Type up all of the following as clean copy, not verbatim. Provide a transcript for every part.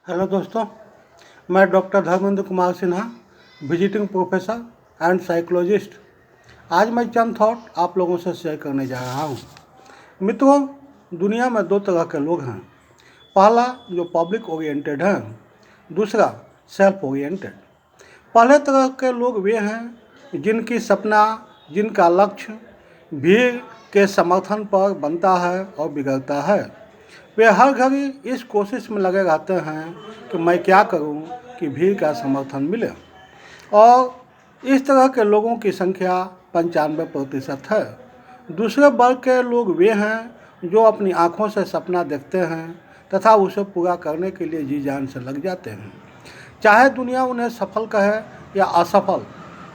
Hello दोस्तों, मैं doctor Dharmendra Kumar Sinha, visiting professor and psychologist. आज मैं चंद थॉट आप लोगों से शेयर करने जा रहा हूँ। मित्रों, दुनिया में दो तरह के लोग हैं। पहला जो पब्लिक ओरिएंटेड है, दूसरा सेल्फ ओरिएंटेड। पहले तरह के लोग वे हैं जिनकी सपना, जिनका लक्ष्य भीड़ के समर्थन पर बनता है और बिगड़ता है। वे हर घड़ी इस कोशिश में लगे रहते हैं कि मैं क्या करूं कि भीड़ का समर्थन मिले, और इस तरह के लोगों की संख्या 95% है। दूसरे वर्ग के लोग वे हैं जो अपनी आंखों से सपना देखते हैं तथा उसे पूरा करने के लिए जी जान से लग जाते हैं। चाहे दुनिया उन्हें सफल कहे या असफल,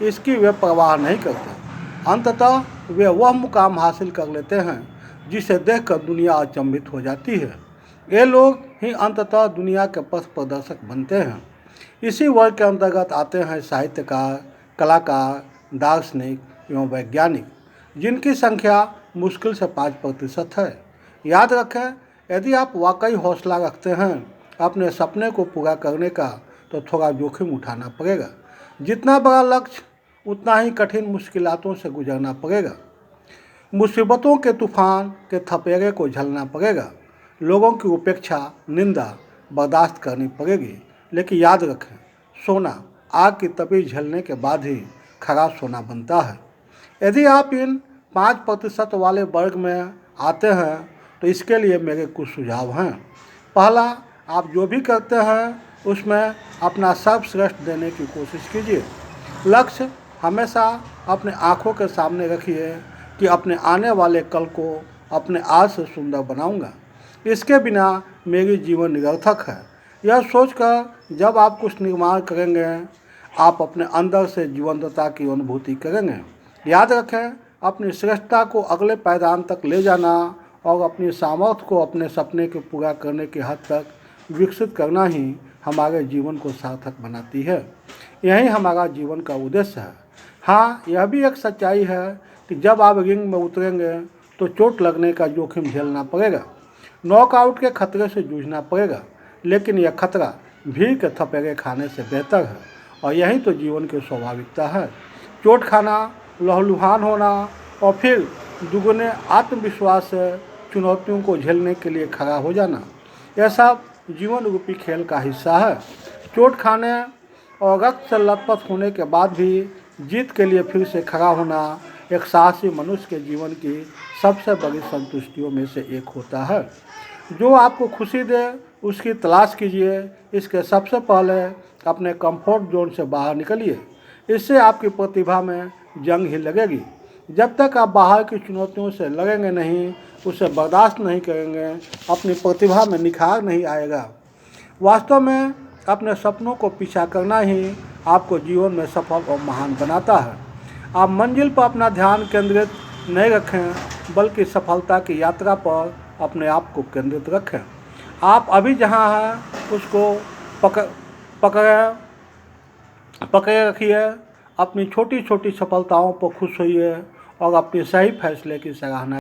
इसकी वे परवाह नहीं करते। अंततः वे वह मुकाम हासिल कर लेते हैं जिसे देखकर दुनिया अचंभित हो जाती है। ये लोग ही अंततः दुनिया के पथ प्रदर्शक बनते हैं। इसी वर्ग के अंतर्गत आते हैं साहित्यकार, कलाकार, दार्शनिक एवं वैज्ञानिक, जिनकी संख्या मुश्किल से 5% है। याद रखें, यदि आप वाकई हौसला रखते हैं अपने सपने को पूरा करने का, तो थोड़ा जोखिम उठाना पड़ेगा। जितना बड़ा लक्ष्य, उतना ही कठिन मुश्किलातों से गुजरना पड़ेगा। मुसीबतों के तूफान के थपेड़े को झेलना पड़ेगा। लोगों की उपेक्षा, निंदा बर्दाश्त करनी पड़ेगी। लेकिन याद रखें, सोना आग की तपीस झेलने के बाद ही खरा सोना बनता है। यदि आप इन 5% वाले वर्ग में आते हैं तो इसके लिए मेरे कुछ सुझाव हैं। पहला, आप जो भी करते हैं उसमें अपना सर्वश्रेष्ठ देने की कोशिश कीजिए। लक्ष्य हमेशा अपने आँखों के सामने रखिए कि अपने आने वाले कल को अपने आज से सुंदर बनाऊंगा। इसके बिना मेरी जीवन निरर्थक है। यह सोचकर जब आप कुछ निर्माण करेंगे, आप अपने अंदर से जीवंतता की अनुभूति करेंगे। याद रखें, अपनी श्रेष्ठता को अगले पायदान तक ले जाना और अपनी सामर्थ्य को अपने सपने को पूरा करने की हद तक विकसित करना ही हमारे जीवन को सार्थक बनाती है। यही हमारा जीवन का उद्देश्य है। हाँ, यह भी एक सच्चाई है कि जब आप रिंग में उतरेंगे तो चोट लगने का जोखिम झेलना पड़ेगा, नॉकआउट के खतरे से जूझना पड़ेगा। लेकिन यह खतरा भीड़ के थपेड़े खाने से बेहतर है, और यही तो जीवन की स्वाभाविकता है। चोट खाना, लहूलुहान होना और फिर दुगने आत्मविश्वास से चुनौतियों को झेलने के लिए खड़ा हो जाना, यह सब जीवन रूपी खेल का हिस्सा है। चोट खाने और रक्त से लथपथ होने के बाद भी जीत के लिए फिर से खड़ा होना एक साहसी मनुष्य के जीवन की सबसे बड़ी संतुष्टियों में से एक होता है। जो आपको खुशी दे उसकी तलाश कीजिए। इसके सबसे पहले अपने कंफर्ट जोन से बाहर निकलिए। इससे आपकी प्रतिभा में जंग ही लगेगी। जब तक आप बाहर की चुनौतियों से लड़ेंगे नहीं, उसे बर्दाश्त नहीं करेंगे, अपनी प्रतिभा में निखार नहीं आएगा। वास्तव में अपने सपनों को पीछा करना ही आपको जीवन में सफल और महान बनाता है। आप मंजिल पर अपना ध्यान केंद्रित नहीं रखें, बल्कि सफलता की यात्रा पर अपने आप को केंद्रित रखें। आप अभी जहां हैं उसको पकड़े रखिए। अपनी छोटी छोटी सफलताओं पर खुश होइए और अपने सही फैसले की सराहना